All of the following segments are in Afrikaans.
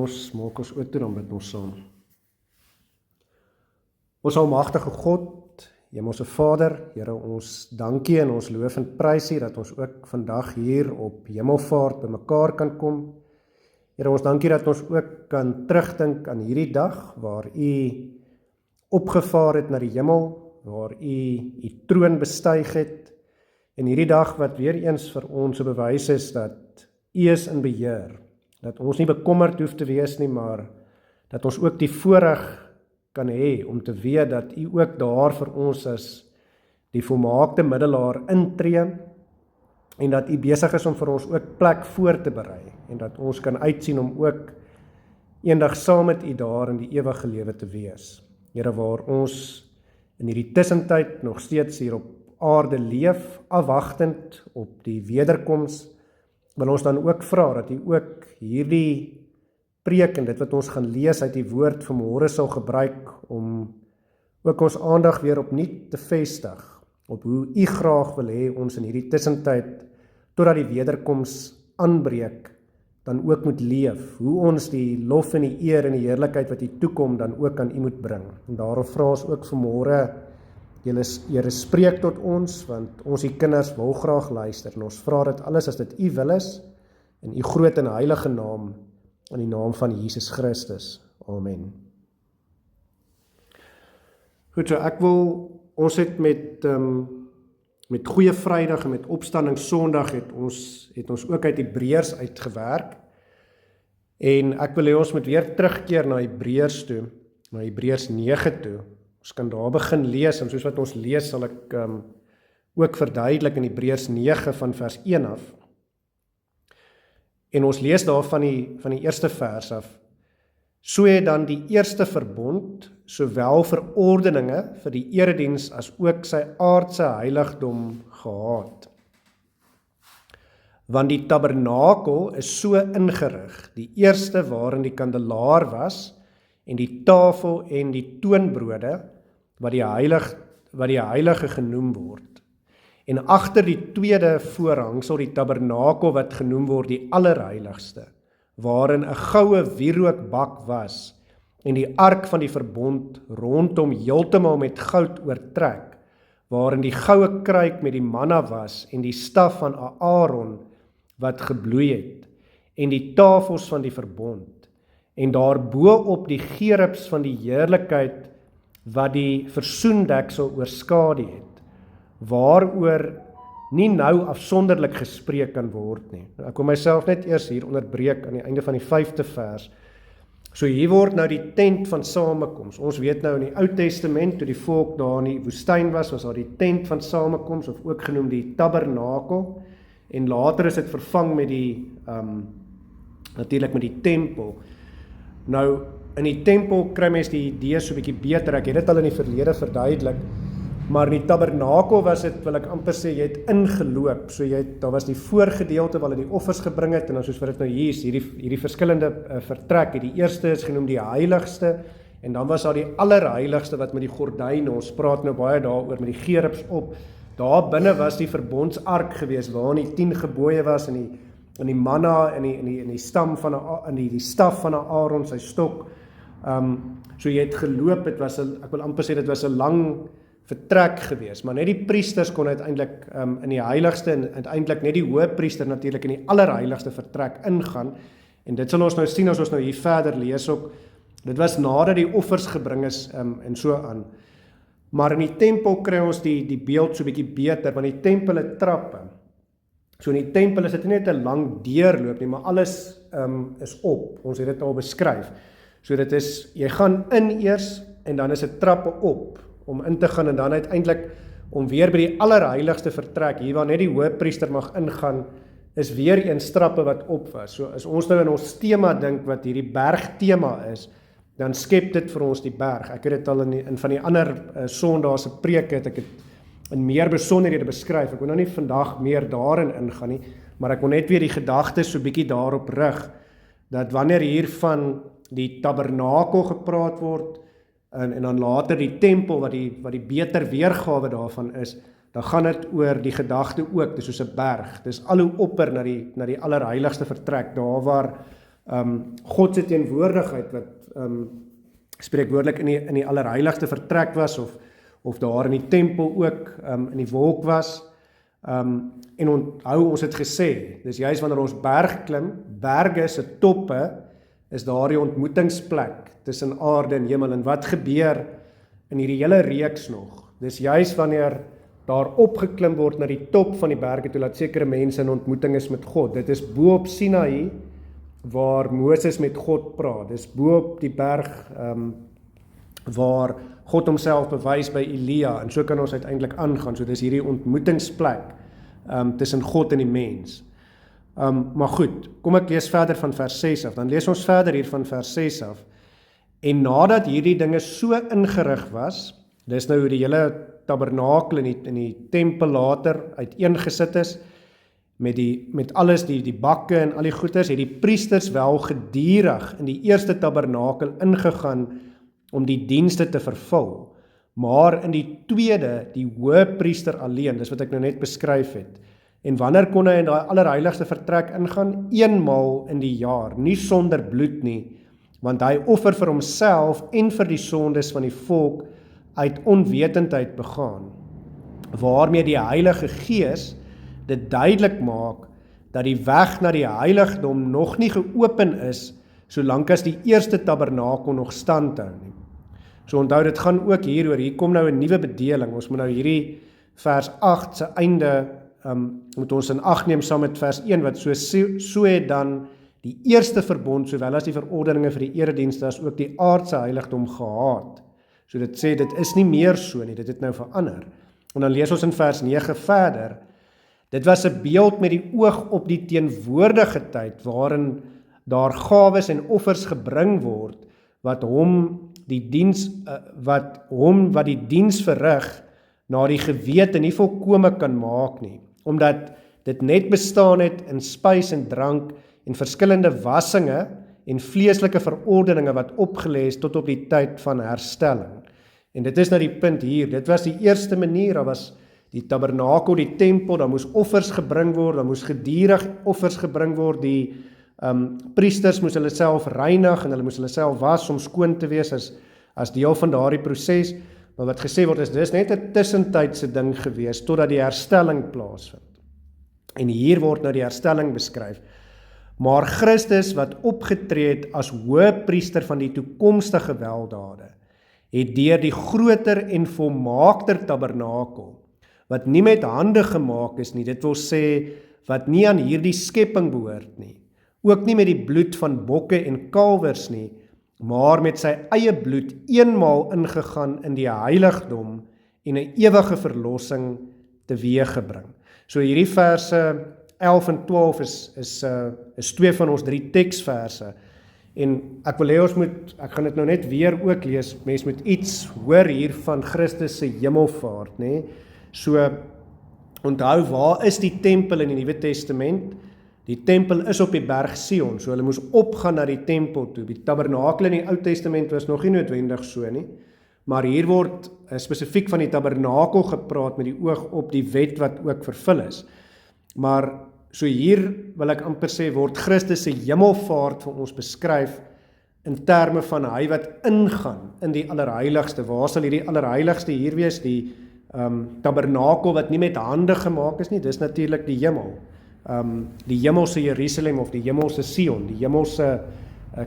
Ons maak ons oop toe, dan bid ons saam. Ons almagtige God, Hemelse Vader, Here, ons dankie en ons loof en prys U dat ons ook vandag hier op Hemelvaart bymekaar kan kom. Here, ons dankie dat ons ook kan terugdink aan hierdie dag waar U opgevaar het na die hemel, waar U U troon bestyg het, en hierdie dag wat weer eens vir ons 'n bewys is dat U is in beheer, dat ons nie bekommerd hoef te wees nie, maar dat ons ook die voorreg kan hê om te weet dat U ook daar vir ons as die volmaakte middelaar intree en dat U besig is om vir ons ook plek voor te berei en dat ons kan uitsien om ook eendag saam met U daar in die ewige lewe te wees. Here, waar ons in hierdie tussentyd nog steeds hier op aarde leef, afwagtend op die wederkoms, wil ons dan ook vra dat U ook hierdie preek en dit wat ons gaan lees uit die woord vanmôre sal gebruik om ook ons aandag weer opnuut te vestig op hoe U graag wil hê ons in hierdie tussentyd totdat die wederkoms aanbreek dan ook moet leef, hoe ons die lof en die eer en die heerlikheid wat U toekom dan ook aan U moet bring. En daarom vra ons ook vanmôre, Here, spreek tot ons, want ons die kinders wil graag luister en ons vra dit alles as dit U wil is in U groot en heilige naam, in die naam van Jesus Christus. Amen. Goed, so ons het met Goeie Vrydag en met Opstanding Sondag het ons ook uit Hebreërs uitgewerk. En ek wil hê ons moet weer terugkeer na Hebreërs toe, na Hebreërs 9 toe. Ons kan daar begin lees en soos wat ons lees sal ek ook verduidelik in Hebreërs 9 van vers 1 af. En ons lees daar van die eerste vers af. So het dan die eerste verbond, sowel verordeninge vir die erediens as ook sy aardse heiligdom gehad. Want die tabernakel is so ingerig, die eerste waarin die kandelaar was, en die tafel en die toonbrode, wat die heilige genoem word. En agter die tweede voorhangsel die tabernakel wat genoem word die allerheiligste, waarin 'n goue wierookbak was, en die ark van die verbond rondom heeltemal met goud oortrek, waarin die goue kruik met die manna was, en die staf van Aaron wat gebloei het, en die tafels van die verbond, en daarbo op die gerubs van die heerlikheid wat die versoendeksel oorskadu het, waaroor nie nou afsonderlik gespreek kan word nie. Ek wil myself net eers hier onderbreek aan die einde van die 5de vers. So hier word nou die tent van samekoms. Ons weet nou in die Ou Testament, toe die volk daar in die woestyn was daar die tent van samekoms, of ook genoem die tabernakel, en later is dit vervang met die, natuurlik met die tempel. Nou, in die tempel kry mens die idee so 'n bietjie beter, ek het dit al in die verlede verduidelik, maar in die tabernakel was dit, wil ek amper sê, jy het ingeloop, so daar was die voorgedeelte waar hulle die offers gebring het, en dan soos wat dit nou hier is, hierdie verskillende vertrek, die eerste is genoem die heiligste, en dan was daar die allerheiligste wat met die gordyne, ons praat nou baie daaroor, met die gerubs op, daar binne was die verbondsark gewees, waarin die 10 gebooie was, en die manna, en die stam van die staf van Aaron, sy stok, so jy het geloop, ek wil amper sê, dit was 'n lang vertrek gewees, maar net die priesters kon uiteindelik in die heiligste, en uiteindelik net die hoëpriester natuurlik in die allerheiligste vertrek ingaan, en dit sal ons nou sien as ons nou hier verder lees ook, dit was nadat die offers gebring is, en so aan, maar in die tempel kry ons die beeld so bietjie beter, want die tempel het trappe, so in die tempel is dit nie net 'n lang deurloop nie, maar alles is op, ons het dit al beskryf, so dit is, jy gaan in eers, en dan is dit trappe op, om in te gaan, en dan uiteindelik om weer by die allerheiligste vertrek, hier waar net die hoëpriester mag ingaan, is weer een trappe wat op was. So as ons nou in ons tema dink, wat hierdie bergtema is, dan skep dit vir ons die berg. Ek het dit al in van die ander Sondagse preke, het ek het in meer besonderhede beskryf, ek wil nou nie vandag meer daarin ingaan nie, maar ek wil net weer die gedagtes so bietjie daarop rig, dat wanneer hier van die tabernakel gepraat word, en dan later die tempel, wat die beter weergawe daarvan is, dan gaan dit oor die gedagte ook, dis soos 'n berg, dis al hoe opper na die allerheiligste vertrek, daar waar God se teenwoordigheid wat spreekwoordelik in die allerheiligste vertrek was of daar in die tempel ook in die wolk was. En onthou, ons het gesê, dis juist wanneer ons berg klim, berge se toppe is daar die ontmoetingsplek tussen aarde en hemel. En wat gebeur in hierdie hele reeks nog? Dis juist wanneer daar opgeklim word na die top van die berge toe, laat sekere mense in ontmoeting is met God. Dit is bo op Sinaï waar Moses met God praat. Dis bo op die berg waar God homself bewys by Elia, en so kan ons uiteindelik aangaan. So dis hierdie ontmoetingsplek tussen God en die mens. Maar goed, kom ek lees verder van vers 6 af. Dan lees ons verder hier van vers 6 af. En nadat hierdie dinge so ingerig was, dis nou hoe die hele tabernakel in die tempel later uiteengesit is, met alles, die bakke en al die goeders, het die priesters wel gedurig in die eerste tabernakel ingegaan om die dienste te vervul. Maar in die tweede, die hoëpriester alleen, dis wat ek nou net beskryf het. En wanneer kon hy in die allerheiligste vertrek ingaan? Eenmaal in die jaar, nie sonder bloed nie, want hy offer vir homself en vir die sondes van die volk uit onwetendheid begaan, waarmee die Heilige Gees dit duidelik maak dat die weg na die heiligdom nog nie geopen is, solank as die eerste tabernakel nog stand hou nie. So onthou, dit gaan ook hieroor, hier kom nou 'n nuwe bedeling, ons moet nou hierdie vers 8 se einde, moet ons in ag neem saam met vers 1, wat so het dan die eerste verbond, sowel as die verordeninge vir die eredienste, as ook die aardse heiligdom gehaat. So dit sê, dit is nie meer so nie, dit het nou verander. En dan lees ons in vers 9 verder, dit was 'n beeld met die oog op die teenwoordige tyd, waarin daar gawes en offers gebring word, wat die diens verrig, na die gewete nie volkome kan maak nie, omdat dit net bestaan het in spys en drank, en verskillende wassinge, en vleeslike verordeninge wat opgelê is tot op die tyd van herstelling. En dit is nou die punt hier, dit was die eerste manier, daar was die tabernakel, die tempel, daar moes offers gebring word, daar moes gedurig offers gebring word, die priesters moes hulle self reinig, en hulle moes hulle self was om skoon te wees as deel van daardie proses, maar wat gesê word is, dis net 'n tussentydse ding gewees, totdat die herstelling plaasvind. En hier word nou die herstelling beskryf. Maar Christus, wat opgetree het as hoëpriester van die toekomstige weldade, het deur die groter en volmaakter tabernakel, wat nie met hande gemaak is nie, dit wil sê, wat nie aan hierdie skepping behoort nie, ook nie met die bloed van bokke en kalwers nie, maar met sy eie bloed eenmaal ingegaan in die heiligdom en 'n ewige verlossing teweeggebring. So hierdie verse 11 en 12 is twee van ons 3 teksverse. En ek wil hê ek gaan dit nou net weer ook lees, mens moet iets hoor hier van Christus se hemelvaart, nê? So, onthou, waar is die tempel in die Nuwe Testament? Die tempel is op die berg Sion, so hulle moes opgaan na die tempel toe. Die tabernakel in die Ou Testament was nog nie noodwendig so nie, maar hier word spesifiek van die tabernakel gepraat met die oog op die wet wat ook vervul is. Maar so hier wil ek amper sê, word Christus se hemelvaart vir ons beskryf in terme van hy wat ingaan in die allerheiligste. Waar sal hierdie allerheiligste hier wees? Die tabernakel wat nie met hande gemaak is nie, dis natuurlik die hemel. Die hemelse Jerusalem of die hemelse Sion, die hemelse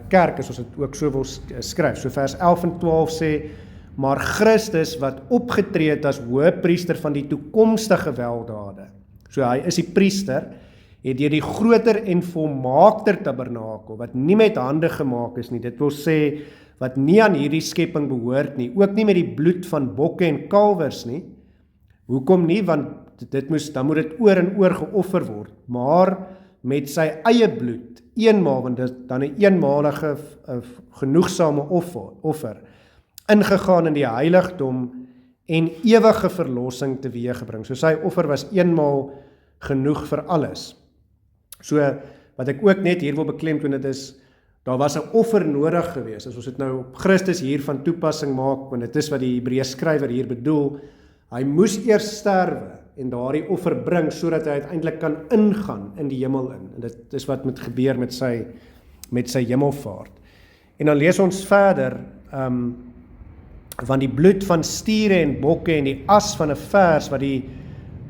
kerk, as ons dit ook so wil skryf. So vers 11 en 12 sê, maar Christus wat opgetree het as hoëpriester van die toekomstige weldade. So hy is die priester, het deur die groter en volmaakter tabernakel, wat nie met hande gemaak is nie, dit wil sê, wat nie aan hierdie skepping behoort nie, ook nie met die bloed van bokke en kalwers nie. Hoekom nie? Want dan moet dit oor en oor geoffer word, maar met sy eie bloed, eenmaal, want dit is dan 'n eenmalige genoegsame offer, ingegaan in die heiligdom en ewige verlossing teweeggebring. So sy offer was eenmaal genoeg vir alles. So wat ek ook net hier wil beklemtoon, dit is, daar was 'n offer nodig geweest. As ons dit nou op Christus hier van toepassing maak, want dit is wat die Hebreë skrywer hier bedoel, hy moes eers sterwe en daardie offer bring, sodat hy uiteindelik kan ingaan in die hemel in. En dit is wat moet gebeur met met sy hemelvaart. En dan lees ons verder, van die bloed van stiere en bokke en die as van 'n vers wat die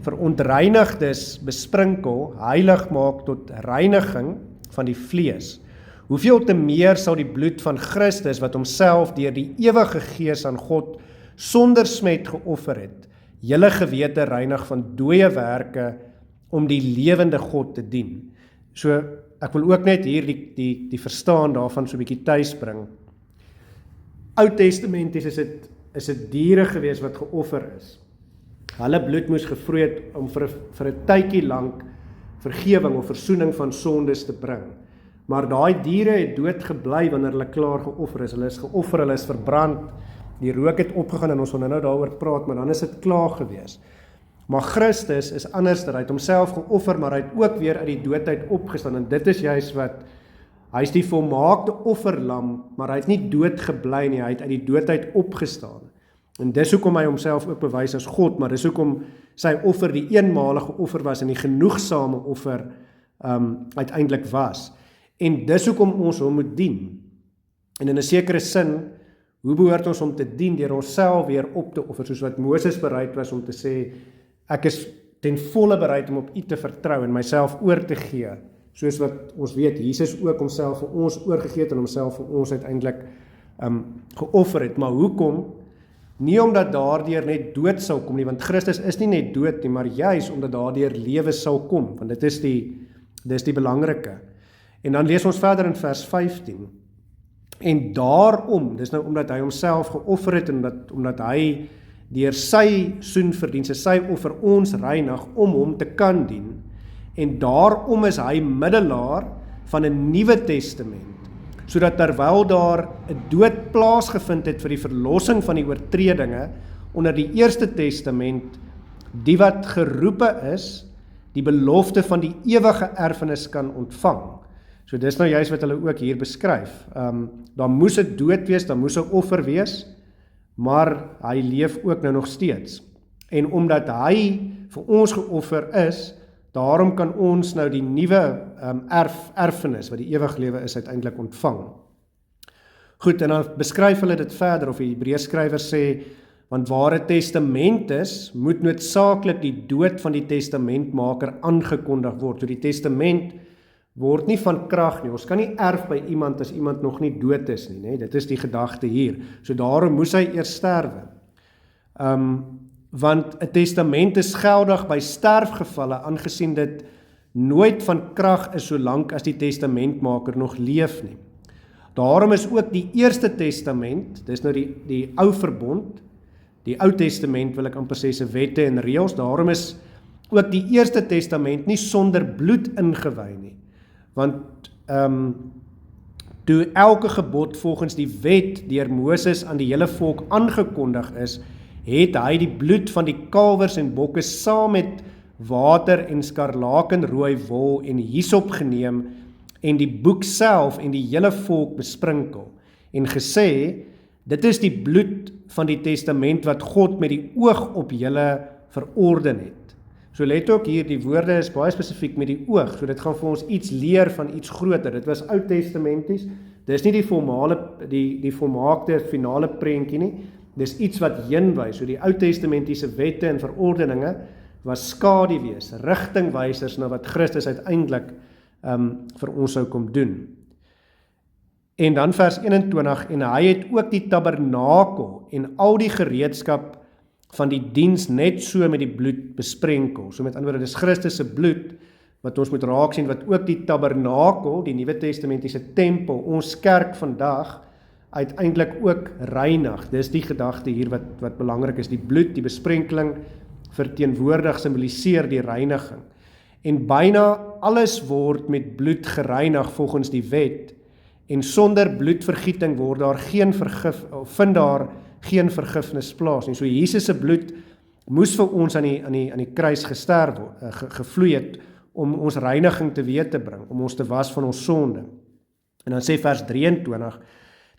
verontreinigdes besprinkel, heilig maak tot reiniging van die vlees. Hoeveel te meer sal die bloed van Christus, wat homself deur die ewige Gees aan God sonder smet geoffer het, julle gewete reinig van dooie werke om die lewende God te dien. So, ek wil ook net hier die verstaan daarvan so 'n bietjie tuis bring. Oud-testamenties is dit diere gewees wat geoffer is. Hulle bloed moes gevloei het om vir 'n tydjie lank vergewing of versoening van sondes te bring. Maar daai diere het dood gebly wanneer hulle klaar geoffer is. Hulle is geoffer, hulle is verbrand, die rook het opgegaan en ons gaan nou daaroor praat, maar dan is dit klaar gewees. Maar Christus is anders, hy het homself geoffer, maar hy het ook weer uit die doodheid opgestaan, en dit is juist wat, hy is die volmaakte offerlam, maar hy het nie dood gebly nie, hy het uit die doodheid opgestaan. En dis hoekom hy homself ook bewys as God, maar dis hoekom sy offer die eenmalige offer was en die genoegsame offer uiteindelik was. En dis hoekom ons hom moet dien. En in 'n sekere sin, hoe behoort ons om te dien deur onsself weer op te offer, soos wat Moses bereid was om te sê, ek is ten volle bereid om op U te vertrou en myself oor te gee, soos wat ons weet, Jesus ook homself vir ons oorgegee het en homself vir ons uiteindelik geoffer het. Maar hoekom? Nie omdat daardeur net dood sal kom nie, want Christus is nie net dood nie, maar juis omdat daardeur lewe sal kom, want dit is die belangrike. En dan lees ons verder in vers 15. En daarom, dis nou omdat hy homself geoffer het en omdat hy deur sy soenverdienste, sy offer ons reinig om hom te kan dien. En daarom is hy middelaar van 'n nuwe testament, sodat terwyl daar 'n dood plaasgevind het vir die verlossing van die oortredinge onder die eerste testament, die wat geroepe is, die belofte van die ewige erfenis kan ontvang. So dis nou juist wat hulle ook hier beskryf. Daar moes 'n dood wees, daar moes 'n offer wees, maar hy leef ook nou nog steeds. En omdat hy vir ons geoffer is, daarom kan ons nou die nuwe erfenis, wat die ewige lewe is, uiteindelik ontvang. Goed, en dan beskryf hulle dit verder, of die Hebreërskrywer sê, want waar 'n testament is, moet noodsaaklik die dood van die testamentmaker aangekondig word. So die testament word nie van krag nie. Ons kan nie erf by iemand as iemand nog nie dood is nie, nee? Dit is die gedagte hier. So daarom moes hy eers sterwe. Want 'n testament is geldig by sterfgevalle, aangesien dit nooit van krag is solank as die testamentmaker nog leef nie. Daarom is ook die eerste testament, dis nou die ou verbond, die ou testament wil ek amper sê se wette en reëls, daarom is ook die eerste testament nie sonder bloed ingewy nie. Want toe elke gebod volgens die wet deur Moses aan die hele volk aangekondig is, het hy die bloed van die kalwers en bokke saam met water en skarlakenrooi wol en hyssop geneem en die boek self en die hele volk besprinkel en gesê, dit is die bloed van die testament wat God met die oog op julle verorden het. So let ook hier, die woorde is baie spesifiek met die oog, so dit gaan vir ons iets leer van iets groter. Dit was oud-testamenties, dis nie die volmaakte finale prentjie nie, dis iets wat heenwys. So die oud-testamentiese wette en verordeninge was skaduwees, rigtingwysers na wat Christus uiteindelik vir ons sou kom doen. En dan vers 21, en hy het ook die tabernakel en al die gereedskap van die diens net so met die bloed besprenkel. So met ander woorde, dis Christus se bloed wat ons moet raak sien, wat ook die tabernakel, die Nuwe Testamentiese tempel, ons kerk vandag uiteindelik ook reinig. Dis die gedagte hier wat belangrik is. Die bloed, die besprenkeling verteenwoordig, symboliseer die reiniging. En byna alles word met bloed gereinig volgens die wet, en sonder bloedvergieting vind daar geen vergifnis plaas nie. So Jesus se bloed moes vir ons aan die kruis gevloei het om ons reiniging teweeg te bring, om ons te was van ons sonde. En dan sê vers 23,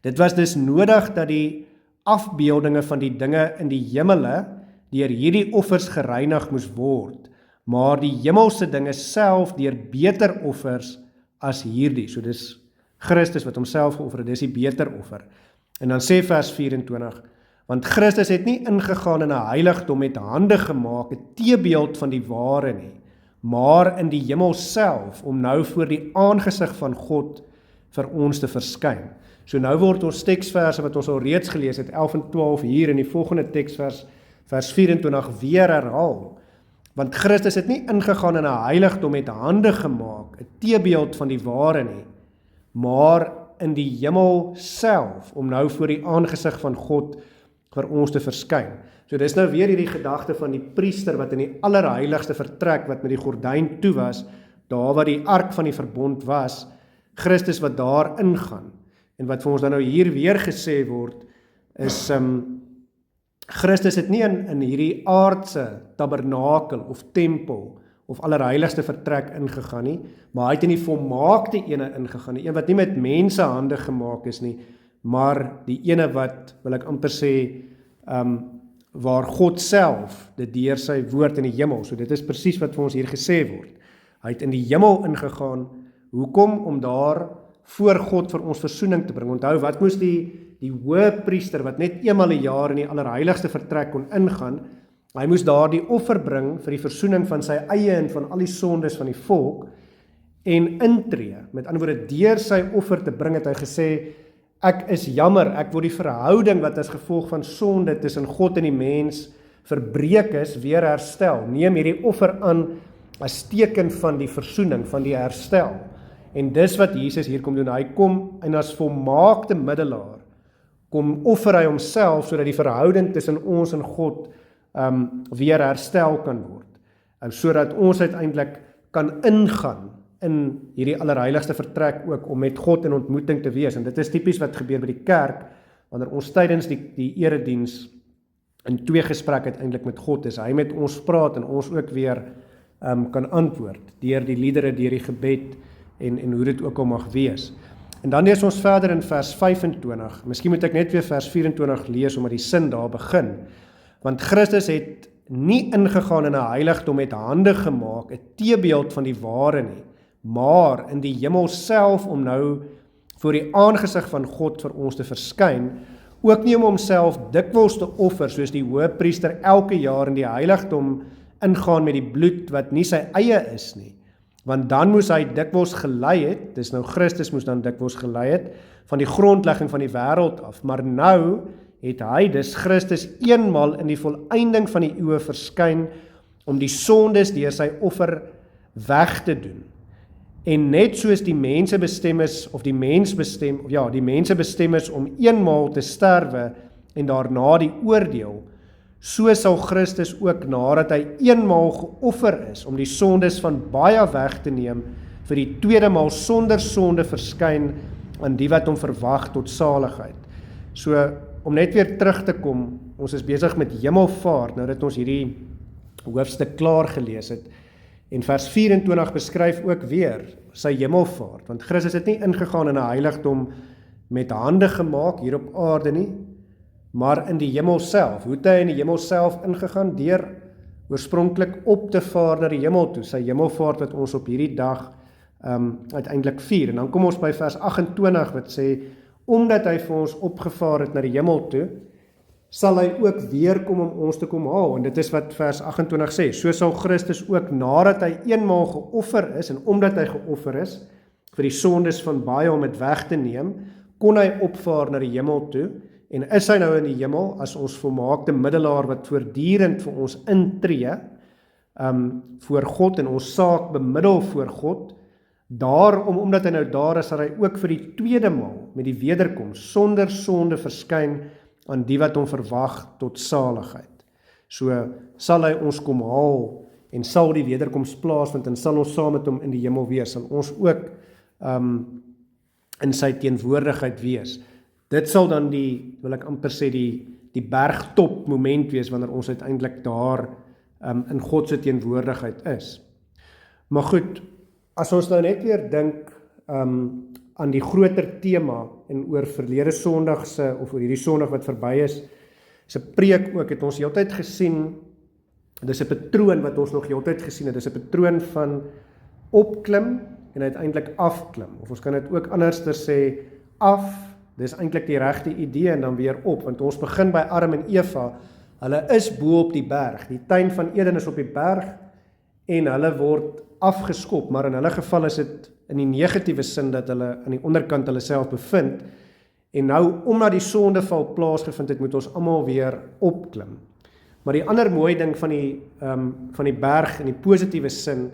dit was dus nodig dat die afbeeldinge van die dinge in die hemele deur hierdie offers gereinig moes word, maar die hemelse dinge self deur beter offers as hierdie. So dis Christus wat homself geoffer het, dis die beter offer. En dan sê vers 24, want Christus het nie ingegaan in 'n heiligdom met hande gemaak, 'n teebeeld van die ware nie, maar in die hemel self, om nou voor die aangesig van God vir ons te verskyn. So nou word ons teksverse wat ons al reeds gelees het, 11 en 12 hier in die volgende teksvers, vers 24 weer herhaal. Want Christus het nie ingegaan in 'n heiligdom met hande gemaak, 'n teebeeld van die ware nie, maar in die hemel self, om nou voor die aangesig van God vir ons te verskyn. So dis nou weer hierdie gedagte van die priester wat in die allerheiligste vertrek, wat met die gordyn toe was, daar waar die ark van die verbond was, Christus wat daar ingaan. En wat vir ons dan nou hier weer gesê word, is Christus het nie in hierdie aardse tabernakel of tempel of allerheiligste vertrek ingegaan nie, maar hy het in die volmaakte ene ingegaan, die een wat nie met mense hande gemaak is nie, maar die ene wat, wil ek amper sê, waar God self, dit deur sy woord in die hemel, so dit is presies wat vir ons hier gesê word. Hy het in die hemel ingegaan, hoekom? Om daar voor God vir ons versoening te bring. Onthou, wat moes die hoëpriester wat net eenmal 'n jaar in die allerheiligste vertrek kon ingaan, hy moes daar die offer bring vir die versoening van sy eie en van al die sondes van die volk en intree. Met ander woorde, deur sy offer te bring het hy gesê, ek is jammer, ek word die verhouding wat as gevolg van sonde tussen God en die mens verbreek is, weer herstel. Neem hierdie offer aan as teken van die versoening, van die herstel. En dis wat Jesus hier kom doen, hy kom en as volmaakte middelaar, kom offer hy homself, sodat die verhouding tussen ons en God weer herstel kan word, sodat ons uiteindelik kan ingaan in hierdie allerheiligste vertrek ook, om met God in ontmoeting te wees. En dit is typies wat gebeur by die kerk, wanneer ons tydens die erediens in tweegesprek uiteindelik met God is, hy met ons praat en ons ook weer kan antwoord, deur die liedere, deur die gebed, en hoe dit ook al mag wees. En dan lees ons verder in vers 25, miskien moet ek net weer vers 24 lees, omdat die sin daar begin, want Christus het nie ingegaan in 'n heiligdom met hande gemaak, 'n teebeeld van die ware nie, maar in die hemel self, om nou voor die aangesig van God vir ons te verskyn, ook nie om homself dikwels te offer, soos die hoëpriester elke jaar in die heiligdom ingaan met die bloed wat nie sy eie is nie, want dan moes hy dikwels gelei het, dis nou Christus moes dan dikwels gelei het, van die grondlegging van die wêreld af, maar nou het hy, dis Christus, eenmal in die volëinding van die eeue verskyn, om die sondes deur sy offer weg te doen. En net soos die mense bestem is, of die mense bestem is om eenmaal te sterwe, en daarna die oordeel, so sal Christus ook nadat hy eenmaal geoffer is, om die sondes van baie weg te neem, vir die tweede maal sonder sonde verskyn aan die wat hom verwag tot saligheid. So, om net weer terug te kom, ons is besig met hemelvaart, nou dat ons hierdie hoofstuk klaar gelees het, en vers 24 beskryf ook weer sy hemelvaart, want Christus het nie ingegaan in 'n heiligdom met hande gemaak hier op aarde nie, maar in die hemel self. Hoe het hy in die hemel self ingegaan? Deur oorspronklik op te vaar na die hemel toe, sy hemelvaart wat ons op hierdie dag uiteindelik vier. En dan kom ons by vers 28 wat sê, omdat hy vir ons opgevaar het na die hemel toe, sal hy ook weer kom om ons te kom haal. En dit is wat vers 28 sê, so sal Christus ook nadat hy eenmaal geoffer is, en omdat hy geoffer is, vir die sondes van baie om dit weg te neem, kon hy opvaar na die hemel toe, en is hy nou in die hemel, as ons volmaakte middelaar wat voortdurend vir ons intree, voor God, en ons saak bemiddel voor God, daarom, omdat hy nou daar is, sal hy ook vir die tweede maal, met die wederkoms, sonder sonde verskyn, aan die wat hom verwag tot saligheid. So sal hy ons kom haal, en sal die wederkoms plaasvind, en sal ons saam met hom in die hemel wees, sal ons ook in sy teenwoordigheid wees. Dit sal dan wil ek amper sê, die bergtop moment wees, wanneer ons uiteindelik daar in God se teenwoordigheid is. Maar goed, as ons nou net weer dink aan die groter tema, en oor verlede Sondagse, of oor hierdie Sondag wat verby is, se preek ook, het ons heeltyd gesien, dis 'n patroon wat ons nog heeltyd gesien het, dis 'n patroon van opklim, en uiteindelik afklim. Of ons kan dit ook anderster sê, af, dis eintlik die regte idee en dan weer op, want ons begin by Adam en Eva, hulle is bo op die berg, die tuin van Eden is op die berg, en hulle word afgeskop, maar in hulle geval is dit in die negatiewe sin dat hulle aan die onderkant hulle self bevind, en nou, omdat die sondeval plaasgevind het, moet ons almal weer opklim. Maar die ander mooi ding van die berg in die positiewe sin,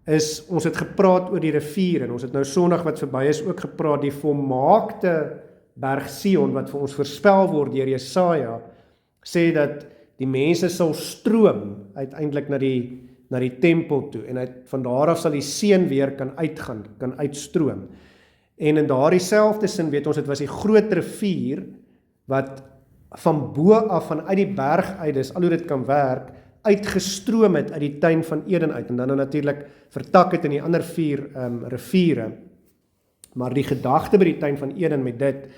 is, ons het gepraat oor die rivier, en ons het nou Sondag wat verby is ook gepraat, die volmaakte berg Sion, wat vir ons voorspel word deur Jesaja, sê dat die mense sal stroom, uiteindelik na die tempel toe, en van daar af sal die seën weer kan uitgaan, kan uitstroom. En in daardie selfde sin weet ons, dit was die groot rivier, wat van bo af, vanuit die berg uit, dis al hoe dit kan werk, uitgestroom het uit die tuin van Eden uit, en dan natuurlik vertak het in die ander 4 riviere. Maar die gedagte by die tuin van Eden met dit,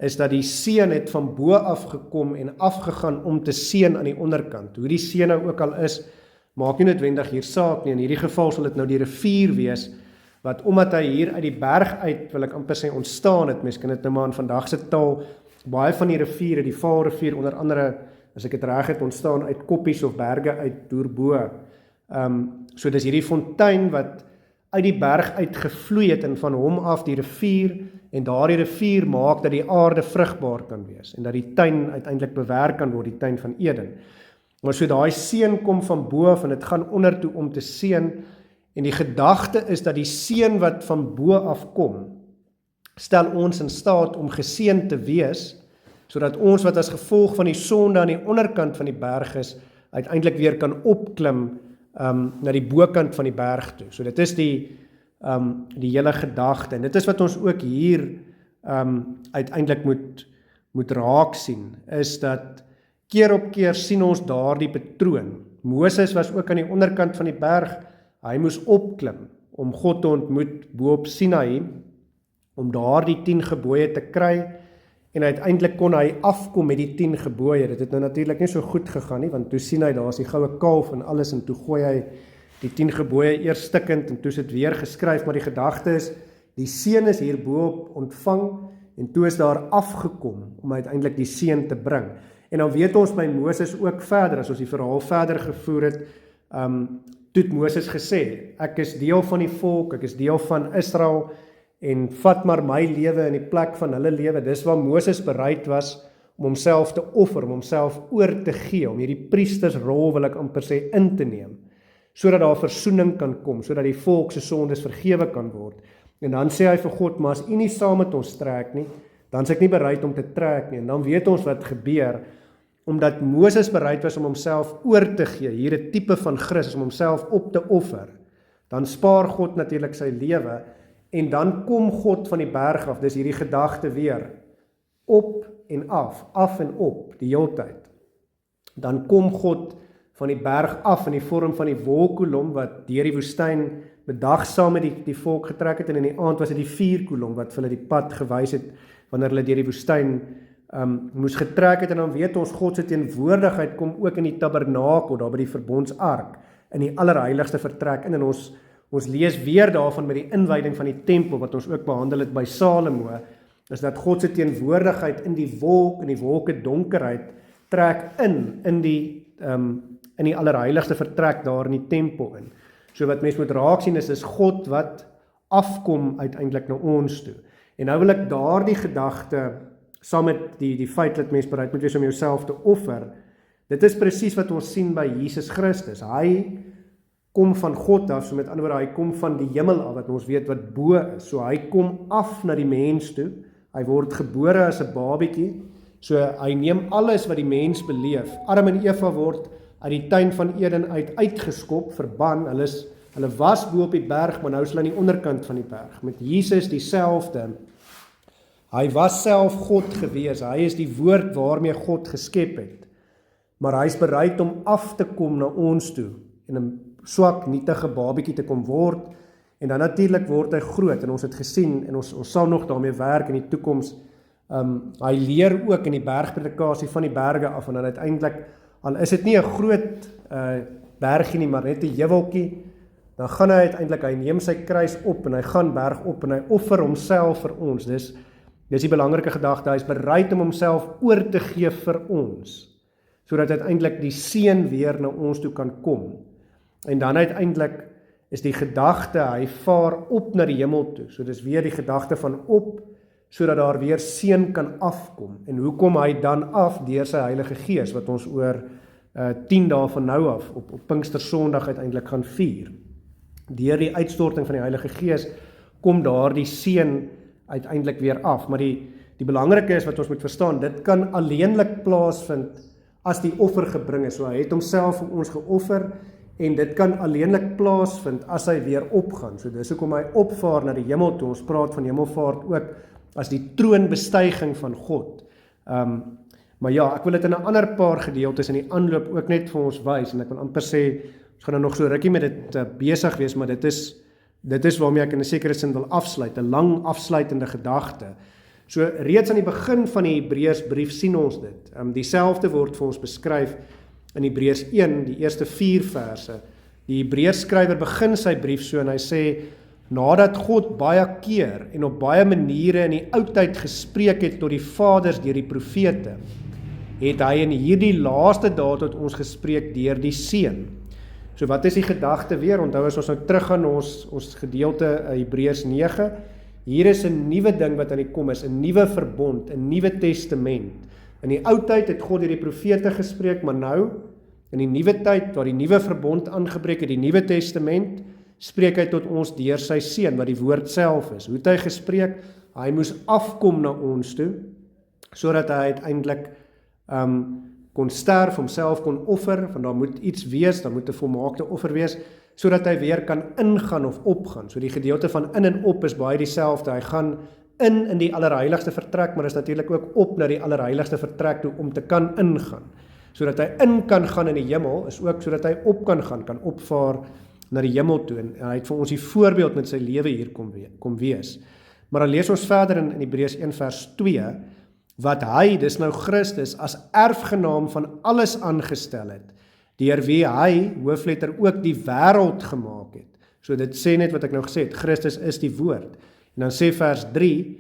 is dat die seën het van bo af gekom en afgegaan om te seën aan die onderkant. Hoe die seën nou ook al is, maak nie noodwendig hier saak nie. In hierdie geval sal dit nou die rivier wees, wat omdat hy hier uit die berg uit, wil ek amper sê, ontstaan het, mens kan dit nou maar in vandag se taal, baie van die riviere, die Vaalrivier onder andere, as ek het reg het, ontstaan uit koppies of berge uit doorbo. So dis hierdie fontein wat uit die berg uit gevloei het en van hom af die rivier, en daardie rivier maak dat die aarde vrugbaar kan wees, en dat die tuin uiteindelik bewerk kan word, die tuin van Eden. Maar so daai seën kom van bo af, en dit gaan onder toe om te seën, en die gedagte is dat die seën wat van bo af kom, stel ons in staat om geseën te wees, sodat ons wat as gevolg van die sonde aan die onderkant van die berg is, uiteindelik weer kan opklim na die bokant van die berg toe. So dit is die hele gedagte, en dit is wat ons ook hier uiteindelik moet raak sien, is dat keer op keer sien ons daardie patroon. Moses was ook aan die onderkant van die berg, hy moes opklim om God te ontmoet bo op Sinaï, om daar die 10 gebooie te kry, en uiteindelik kon hy afkom met die 10 gebooie. Dit het nou natuurlik nie so goed gegaan nie, want toe sien hy, daar is die goue kalf en alles, en toe gooi hy die 10 gebooie eers stikkend, en toe is dit weer geskryf, maar die gedagte is, die seën is hierboop ontvang, en toe is daar afgekom, om uiteindelik die seën te bring. En dan weet ons by Moses ook verder, as ons die verhaal verder gevoer het, toe het Moses gesê, ek is deel van die volk, ek is deel van Israel, en vat maar my lewe in die plek van hulle lewe. Dis waar Moses bereid was om homself te offer, om homself oor te gee, om hierdie priestersrol, wil ek amper sê, in te neem, sodat daar versoening kan kom, sodat die volk se sondes vergewe kan word. En dan sê hy vir God, maar as u nie saam met ons trek nie, dan is ek nie bereid om te trek nie. En dan weet ons wat gebeur, omdat Moses bereid was om homself oor te gee, hier 'n tipe van Christus, om homself op te offer, dan spaar God natuurlik sy lewe, en dan kom God van die berg af, dis hierdie gedagte weer, op en af en op, die heeltyd. Dan kom God van die berg af in die vorm van die wolkkolom, wat deur die woestyn bedagsaam met die volk getrek het, en in die aand was dit die vuurkolom, wat vir hulle die pad gewys het, wanneer hulle deur die woestyn moes getrek het, en dan weet ons, God se teenwoordigheid kom ook in die tabernakel, daar by die verbondsark, in die allerheiligste vertrek, en ons lees weer daarvan met die inwyding van die tempel, wat ons ook behandel het by Salomo, is dat God se teenwoordigheid in die wolke donkerheid, trek in die allerheiligste vertrek, daar in die tempel in. So wat mens moet raak sien is God wat afkom uiteindelik na ons toe. En nou wil ek daardie gedagte, saam met die feit dat mens bereid moet wees om jouself te offer, dit is presies wat ons sien by Jesus Christus. Hy kom van God af, so met ander woorde, hy kom van die hemel af, wat ons weet wat bo is. So hy kom af na die mens toe, hy word gebore as 'n babietjie, so hy neem alles wat die mens beleef. Adam en Eva word uit die tuin van Eden uitgeskop, verban, hulle was bo op die berg, maar nou is hulle aan die onderkant van die berg. Met Jesus dieselfde. Hy was self God gewees, hy is die woord waarmee God geskep het, maar hy is bereid om af te kom na ons toe, en 'n swak, nietige babietjie te kom word, en dan natuurlik word hy groot, en ons het gesien, en ons sal nog daarmee werk in die toekoms. Hy leer ook in die bergpredikasie van die berge af, en dan uiteindelik, al is dit nie 'n groot bergie nie, maar net 'n heuweltjie, dan gaan hy uiteindelik, hy neem sy kruis op en hy gaan berg op en hy offer homself vir ons. Dis die belangrike gedagte, hy is bereid om homself oor te gee vir ons, sodat uiteindelik die seun weer na ons toe kan kom. En dan uiteindelik is die gedagte, hy vaar op na die hemel toe. So dis weer die gedagte van op, sodat daar weer seun kan afkom. En hoe kom hy dan af? Deur sy Heilige Gees, wat ons oor 10 dae van nou af, op Pinkstersondag uiteindelik gaan vier. Deur die uitstorting van die Heilige Gees, kom daar die seun uiteindelik weer af. Maar die belangrike is wat ons moet verstaan, dit kan alleenlik plaasvind as die offer gebring is. So hy het homself vir ons geoffer, en dit kan alleenlik plaasvind as hy weer opgaan. So dis hoekom hy opvaar na die hemel toe. Ons praat van hemelvaart ook as die troonbestuiging van God. Maar ja, ek wil dit in 'n ander paar gedeeltes in die aanloop ook net vir ons wys, en ek wil amper sê, ons gaan nog so rukkie met dit besig wees, maar dit is waarmee ek in 'n sekere sin wil afsluit, 'n lang afsluitende gedagte. So reeds aan die begin van die Hebreërsbrief sien ons dit. Dieselfde word vir ons beskryf in Hebreërs 1, die eerste 4 verse. Die Hebreërskrywer begin sy brief so en hy sê, nadat God baie keer en op baie maniere in die oudtyd gespreek het tot die vaders deur die profete, het hy in hierdie laaste dae tot ons gespreek deur die Seun. So wat is die gedagte weer? Onthou as ons nou teruggaan na ons gedeelte Hebreërs 9, hier is 'n nuwe ding wat aan die kom is, 'n nuwe verbond, 'n nuwe testament. In die ou tyd het God deur die profete gespreek, maar nou, in die nuwe tyd, waar die nuwe verbond aangebreek het, die nuwe testament, spreek hy tot ons deur sy Seun, wat die woord self is. Hoe het hy gespreek? Hy moes afkom na ons toe, sodat hy uiteindelik kon sterf, homself kon offer, want daar moet iets wees, daar moet 'n volmaakte offer wees, sodat hy weer kan ingaan of opgaan. So die gedeelte van in en op is baie dieselfde. Hy gaan in die allerheiligste vertrek, maar is natuurlik ook op na die allerheiligste vertrek toe om te kan ingaan. Sodat hy in kan gaan in die hemel, is ook sodat hy op kan gaan, kan opvaar na die hemel toe. En hy het vir ons die voorbeeld met sy lewe hier kom wees. Maar dan lees ons verder in Hebreërs 1 vers 2, wat hy, dis nou Christus, as erfgenaam van alles aangestel het, deur wie hy, hoofletter, ook die wêreld gemaak het. So dit sê net wat ek nou gesê het, Christus is die woord. En dan sê vers 3,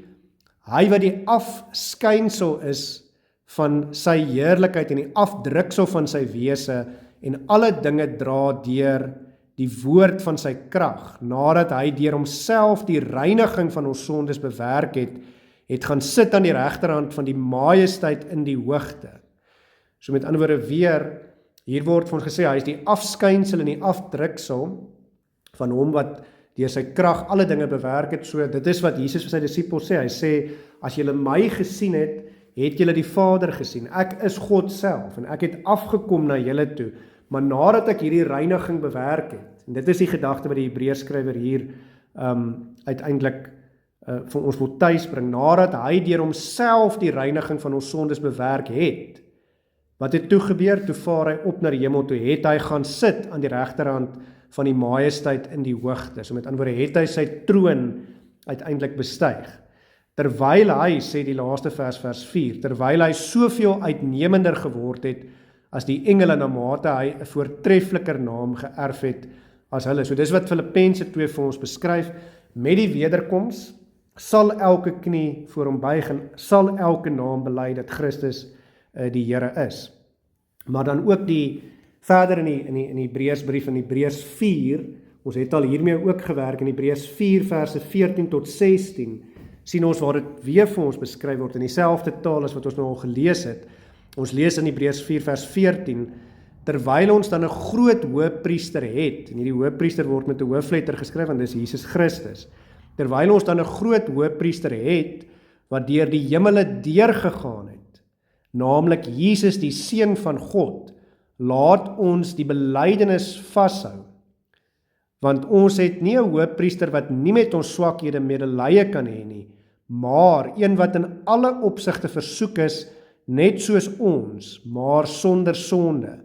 hy wat die afskynsel is van sy heerlikheid en die afdruksel van sy wese en alle dinge dra deur die woord van sy krag, nadat hy deur homself die reiniging van ons sondes bewerk het gaan sit aan die regterhand van die majesteit in die hoogte. So met ander woorde weer, hier word van gesê, hy is die afskynsel en die afdruksel van hom wat deur sy krag alle dinge bewerk het. So dit is wat Jesus vir sy disippels sê. Hy sê, as julle my gesien het, het julle die Vader gesien. Ek is God self en ek het afgekom na julle toe, maar nadat ek hierdie reiniging bewerk het, en dit is die gedagte wat die Hebreërskrywer hier uiteindelik vir ons wil tuisbring, nadat hy deur homself die reiniging van ons sondes bewerk het, wat het toe gebeur? Toe vaar hy op na die hemel toe, het hy gaan sit aan die regterhand van die majesteit in die hoogte. So met ander woorde, het hy sy troon uiteindelik bestyg. Terwyl hy, sê die laaste vers 4, terwyl hy soveel uitnemender geword het as die engele, na mate hy 'n voortreffeliker naam geërf het as hulle. So dis wat Filippense 2 vir ons beskryf. Met die wederkoms sal elke knie voor hom buig en sal elke naam bely dat Christus die Here is. Maar dan ook verder in die Hebreërsbrief, in Hebreërs 4, ons het al hiermee ook gewerk, in Hebreërs 4 verse 14 tot 16, sien ons waar dit weer vir ons beskryf word, in dieselfde taal as wat ons nou al gelees het. Ons lees in Hebreërs 4 vers 14, terwyl ons dan 'n groot hoëpriester het, en hierdie hoëpriester word met 'n hoofletter geskryf, want dis Jesus Christus, terwyl ons dan 'n groot hoëpriester het, wat deur die hemele deurgegaan het, naamlik Jesus die Seun van God, laat ons die belydenis vashou, want ons het nie 'n hoëpriester wat nie met ons swakhede medelee kan hê nie, maar een wat in alle opsigte versoek is, net soos ons, maar sonder sonde.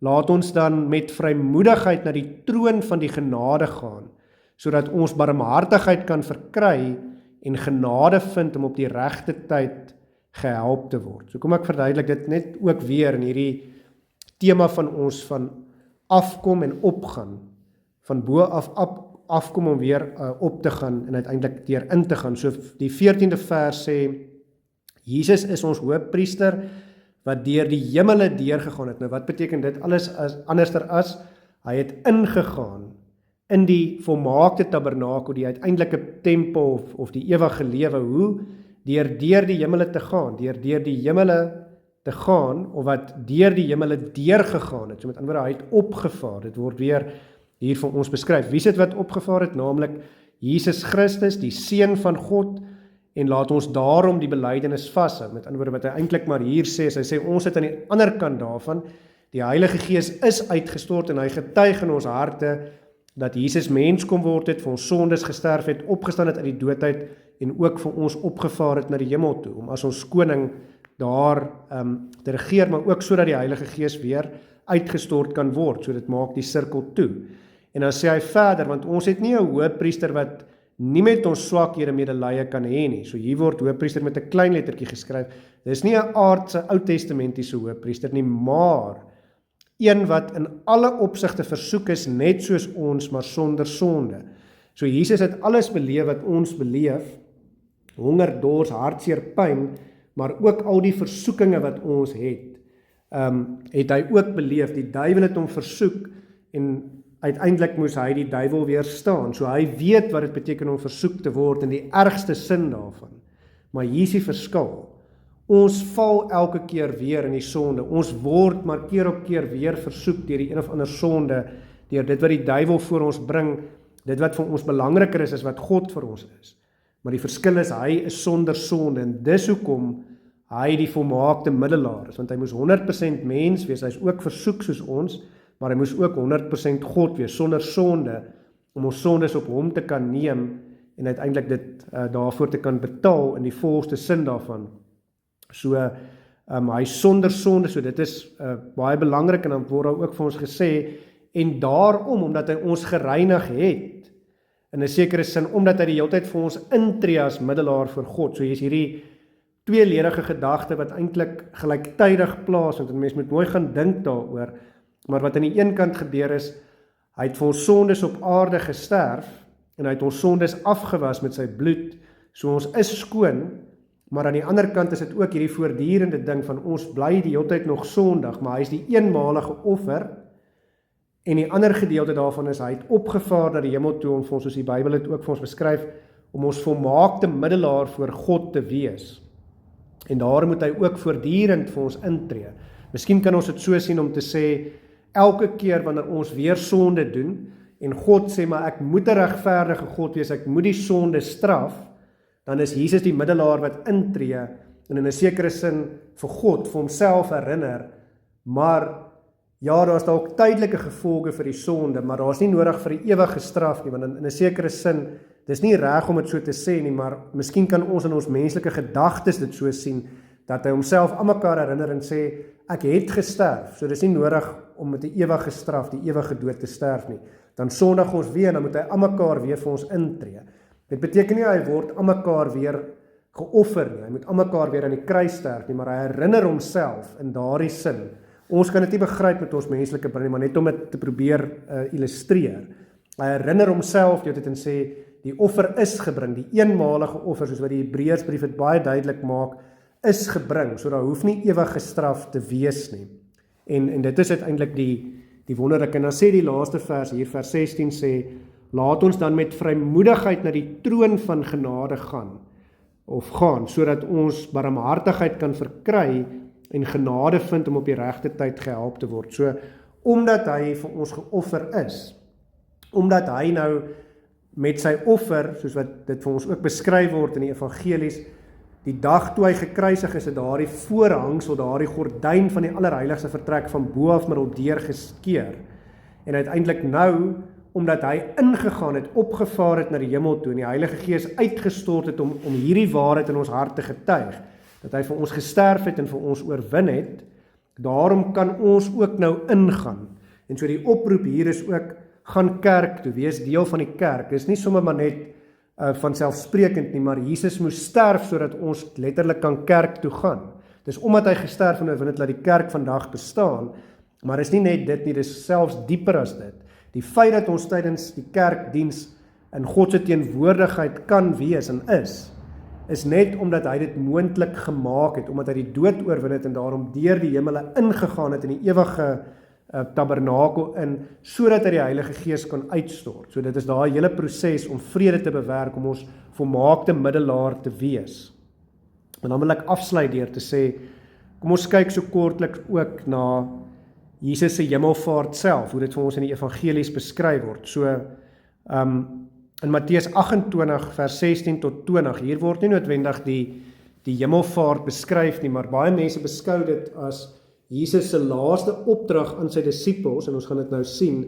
Laat ons dan met vrymoedigheid na die troon van die genade gaan, sodat ons barmhartigheid kan verkry en genade vind om op die regte tyd gehelp te word. So kom ek verduidelik dit net ook weer in hierdie tema van ons van afkom en opgaan van bo afkom om weer op te gaan en uiteindelik deur in te gaan. So die 14de vers sê, Jesus is ons hoëpriester wat deur die hemele deurgegaan het. Nou wat beteken dit? Alles anderster as, hy het ingegaan in die volmaakte tabernakel, die uiteindelike tempel of die ewige lewe. Hoe? Deur die hemele te gaan, deur die hemele te gaan, of wat deur die hemele deurgegaan het. So met ander woorde, hy het opgevaar. Dit word weer hier vir ons beskryf. Wie is dit wat opgevaar het? Naamlik Jesus Christus, die Seun van God, en laat ons daarom die belydenis vashou. Met ander woorde, wat hy eintlik maar hier sê, hy sê ons het aan die ander kant daarvan, die Heilige Gees is uitgestort en hy getuig in ons harte dat Jesus mens kom word het, vir ons sondes gesterf het, opgestaan het uit die doodheid en ook vir ons opgevaar het na die hemel toe, om as ons koning daar te regeer, maar ook sodat die Heilige Gees weer uitgestort kan word, so dit maak die sirkel toe. En dan sê hy verder, want ons het nie 'n hoëpriester wat nie met ons swakhede medelee kan hê nie. So hier word hoëpriester met 'n klein lettertjie geskryf. Dis nie 'n aardse Ou-testamentiese hoëpriester nie, maar een wat in alle opsigte versoek is, net soos ons, maar sonder sonde. So Jesus het alles beleef wat ons beleef, honger, dors, hartseer, pyn, maar ook al die versoekinge wat ons het hy ook beleef. Die duiwel het hom versoek en uiteindelik moes hy die duiwel weerstaan. So hy weet wat dit beteken om versoek te word in die ergste sin daarvan. Maar hier is die verskil. Ons val elke keer weer in die sonde. Ons word maar keer op keer weer versoek deur die een of ander sonde, deur dit wat die duiwel voor ons bring, dit wat vir ons belangriker is as wat God vir ons is. Maar die verskil is, hy is sonder sonde en dis hoekom hy die volmaakte middelaar is, want hy moes 100% mens wees, hy is ook versoek soos ons, maar hy moes ook 100% God wees, sonder sonde, om ons sondes op hom te kan neem en uiteindelik dit daarvoor te kan betaal in die volste sin daarvan. So, hy is sonder sonde, so dit is baie belangrik en dan word daar ook vir ons gesê, en daarom, omdat hy ons gereinig het, in 'n sekere sin, omdat hy die hele tyd vir ons intree as middelaar vir God, so hier is hierdie tweeledige gedagte wat eintlik gelyktydig plaasvind, en mens moet mooi gaan dink daaroor, maar wat aan die een kant gebeur is, hy het vir ons sondes op aarde gesterf, en hy het ons sondes afgewas met sy bloed, so ons is skoon, maar aan die ander kant is dit ook hierdie voortdurende ding van ons bly die hele tyd nog sondig, maar hy is die eenmalige offer, en die ander gedeelte daarvan is, hy het opgevaar na die hemel toe, om vir ons, soos die Bybel het ook vir ons beskryf, om ons volmaakte middelaar voor God te wees. En daar moet hy ook voortdurend vir ons intree. Miskien kan ons dit so sien om te sê, elke keer wanneer ons weer sonde doen, en God sê, maar ek moet 'n regverdige God wees, ek moet die sonde straf, dan is Jesus die middelaar wat intree, en in 'n sekere sin vir God, vir homself herinner, maar ja, daar is dalk tydelike gevolge vir die sonde, maar daar is nie nodig vir die ewige straf nie, want in 'n sekere sin, dis nie reg om dit so te sê nie, maar miskien kan ons in ons menslike gedagtes dit so sien, dat hy homself aan mekaar herinner en sê, ek het gesterf, so dis nie nodig om met die ewige straf, die ewige dood te sterf nie. Dan sondig ons weer, en dan moet hy aan mekaar weer vir ons intree. Dit beteken nie, hy word aan mekaar weer geoffer nie, hy moet aan mekaar weer aan die kruis sterf nie, maar hy herinner homself in daardie sin. Ons kan dit nie begryp met ons menslike brein, maar net om dit te probeer illustreer. Hy herinner homself dit en sê, die offer is gebring, die eenmalige offer, soos wat die Hebreërsbrief het baie duidelik maak, is gebring, so daar hoef nie ewige straf te wees nie. En dit is uiteindelik die wonderlike, en dan sê die laaste vers hier, vers 16 sê, laat ons dan met vrymoedigheid na die troon van genade gaan, sodat ons barmhartigheid kan verkry, en genade vind om op die regte tyd gehelp te word. So, omdat hy vir ons geoffer is, omdat hy nou met sy offer, soos wat dit vir ons ook beskryf word in die evangelies, die dag toe hy gekruisig is, het daardie voorhangsel, daardie gordyn van die allerheiligste vertrek van bo af middel deur geskeer. En uiteindelik nou, omdat hy ingegaan het, opgevaar het na die hemel toe, en die Heilige Gees uitgestort het om hierdie waarheid in ons hart te getuig, dat hy vir ons gesterf het en vir ons oorwin het, daarom kan ons ook nou ingaan. En so die oproep hier is ook, gaan kerk toe, wees deel van die kerk. Dit is nie sommer maar net vanselfsprekend nie, maar Jesus moes sterf sodat ons letterlik kan kerk toe gaan. Dis omdat hy gesterf en oorwin het, dat die kerk vandag bestaan, maar is nie net dit nie, dis selfs dieper as dit. Die feit dat ons tydens die kerkdiens in God se teenwoordigheid kan wees en is net omdat hy dit moontlik gemaak het, omdat hy die dood oorwin het en daarom deur die hemele ingegaan het in die ewige tabernakel in, sodat hy die Heilige Gees kan uitstort. So dit is daai hele proses om vrede te bewerk, om ons volmaakte middelaar te wees. En dan wil ek afsluit deur te sê, kom ons kyk so kortliks ook na Jesus se hemelvaart self, hoe dit vir ons in die evangelies beskryf word. So, in Matteus 28 vers 16 tot 20, hier word nie noodwendig die hemelvaart beskryf nie, maar baie mense beskou dit as Jesus se laaste opdrag aan sy disippels, en ons gaan dit nou sien,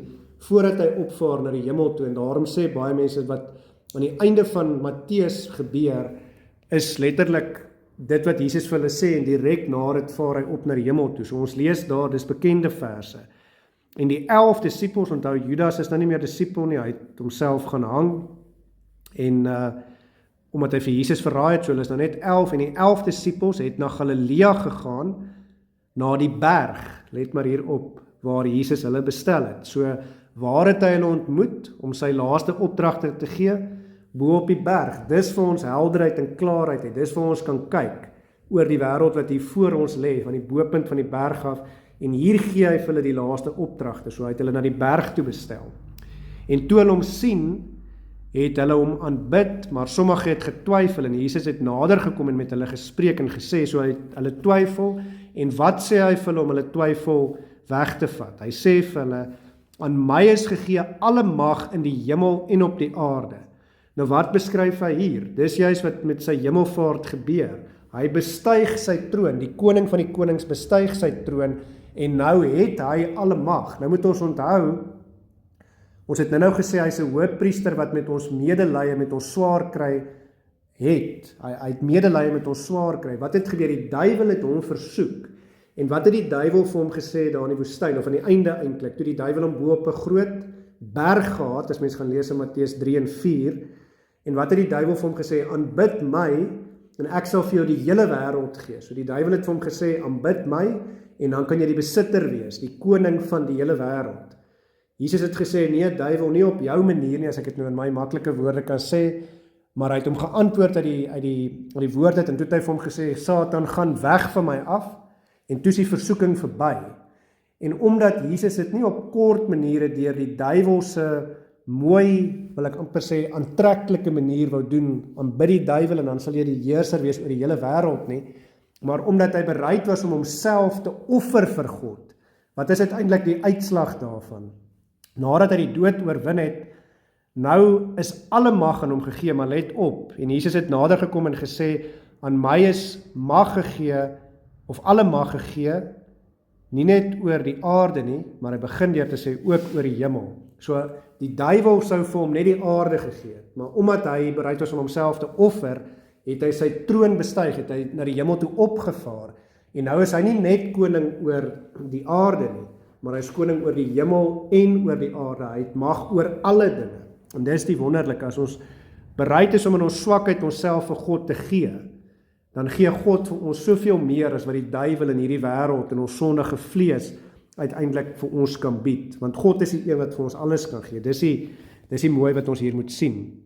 voordat hy opvaar na die hemel toe, en daarom sê baie mense wat aan die einde van Matteus gebeur, is letterlik dit wat Jesus vir hulle sê, en direk na dit vaar hy op na die hemel toe. So ons lees daar, dis bekende verse. En die 11 disippels, onthou Judas is nou nie meer disipel nie, hy het homself gaan hang, en omdat hy vir Jesus verraai het, so hulle is nou net 11, en die 11 disippels het na Galilea gegaan, na die berg, let maar hier op, waar Jesus hulle bestel het. So, waar het hy hulle ontmoet, om sy laaste opdragte te gee? Bo op die berg. Dis vir ons helderheid en klaarheid, dis vir ons kan kyk, oor die wêreld wat hier voor ons lê, van die bopunt van die berg af, en hier gee hy vir hulle die laaste opdragte, so hy het hulle na die berg toe bestel. En toe hulle hom sien, het hulle hom aanbid, maar sommige het getwyfel, en Jesus het nader gekom en met hulle gespreek en gesê, so hy het hulle twyfel, en wat sê hy vir hulle om hulle twyfel weg te vat? Hy sê vir hulle, aan my is gegee alle mag in die hemel en op die aarde. Nou wat beskryf hy hier? Dis juist wat met sy hemelvaart gebeur. Hy bestyg sy troon, die koning van die konings bestyg sy troon, en nou het hy alle mag. Nou moet ons onthou, ons het nou gesê, hy is 'n hoëpriester wat met ons medelee, met ons swaar kry, het. Hy het medelee met ons swaar kry. Wat het gebeur? Die duiwel het hom versoek. En wat het die duiwel vir hom gesê daar in die woestyn, of aan die einde eintlik, toe die duiwel hom bo op 'n groot berg gehad, as mens gaan lees in Matteus 3 en 4, en wat het die duiwel vir hom gesê? Aanbid my, en ek sal vir jou die hele wêreld gee. So die duiwel het vir hom gesê, aanbid my, en dan kan jy die besitter wees, die koning van die hele wêreld. Jesus het gesê, nee duiwel, nie op jou manier nie, as ek dit nou in my maklike woorde kan sê, maar hy het hom geantwoord uit die woord het, en toe het hy vir hom gesê, Satan, gaan weg van my af, en toe is die versoeking verby. En omdat Jesus dit nie op kort maniere deur die duiwelse mooi, wil ek amper sê, aantreklike manier wou doen, aanbid die duiwel, en dan sal jy die heerser wees oor die hele wêreld nie, maar omdat hy bereid was om homself te offer vir God. Wat is uiteindelik die uitslag daarvan? Nadat hy die dood oorwin het, nou is alle mag aan hom gegee, maar let op, en Jesus het nader gekom en gesê, aan my is mag gegee, of alle mag gegee, nie net oor die aarde nie, maar hy begin deur te sê, ook oor die hemel. So, die duiwel sou vir hom net die aarde gegee, maar omdat hy bereid was om homself te offer, het hy sy troon bestyg, het hy na die hemel toe opgevaar, en nou is hy nie net koning oor die aarde nie, maar hy is koning oor die hemel en oor die aarde, hy het mag oor alle dinge, en dis die wonderlike, as ons bereid is om in ons swakheid onsself vir God te gee, dan gee God vir ons soveel meer as wat die duiwel in hierdie wêreld en ons sondige vlees uiteindelik vir ons kan bied, want God is die een wat vir ons alles kan gee. Dis die mooi wat ons hier moet sien.